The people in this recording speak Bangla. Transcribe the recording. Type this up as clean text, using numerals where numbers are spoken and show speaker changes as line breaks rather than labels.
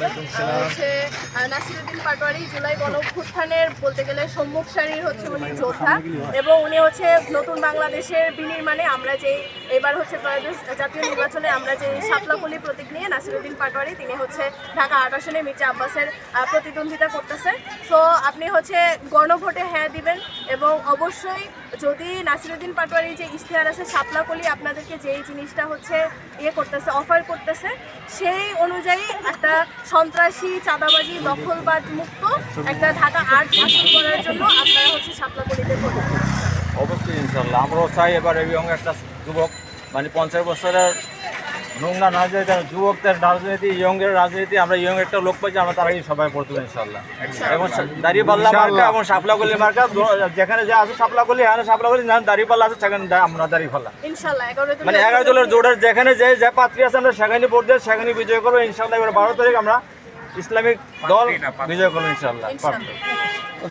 হচ্ছে নাসিরউদ্দিন পাটোয়ারি জুলাই গণঅভ্যুত্থানের বলতে গেলে সম্মুখ সারির হচ্ছে উনি যোদ্ধা এবং উনি হচ্ছে নতুন বাংলাদেশের বিনির্মাণে আমরা যে এবার হচ্ছে ত্রয়োদশ জাতীয় নির্বাচনে আমরা যে শাপলাকলি প্রতীক নিয়ে নাসিরউদ্দিন পাটোয়ারি তিনি হচ্ছে ঢাকা ৮ আসনে মির্জা আব্বাসের প্রতিদ্বন্দ্বিতা করতেছে। সো আপনি হচ্ছে গণভোটে হ্যাঁ দিবেন এবং অবশ্যই যদি নাসিরউদ্দিন পাটোয়ারি যে ইশতেহার আছে শাপলাকলি আপনাদেরকে যেই জিনিসটা হচ্ছে করতেছে অফার করতেছে সেই অনুযায়ী একটা সন্ত্রাসী চাঁদাবাজি দখলবাদ মুক্ত একটা ঢাকা ৮ আসন করার জন্য আপনারা হচ্ছে শাপলাকলিতে ভোট দিবেন।
অবশ্যই ইনশাল্লাহ আমরাও চাই এবার এবং একটা যুবক মানে 50 বছরের নোংরা রাজনীতি যুবকদের রাজনীতি ইয়ংয়ের রাজনীতি আমরা ইয়ং একটা লোক পাইছি আমরা তারাই সবাই পড়তে ইনশাল্লাহ এবং দাঁড়িপাল্লা মার্কা এবং শাপলাকলি মার্কা যেখানে যা আছে শাপলাকলি আর শাপলাকলি দাঁড়িপাল্লা আছে সেখানে আমরা দাঁড়িপাল্লা
ইনশাল্লাহ
মানে 11 দলের জোটের যেখানে যে প্রার্থী আছে আমরা সেখানে ভোট দিয়ে সেখানে বিজয় করবো ইনশাল্লাহ। এবার 12 তারিখ আমরা ইসলামিক দল বিজয় করবো ইনশাল্লাহ।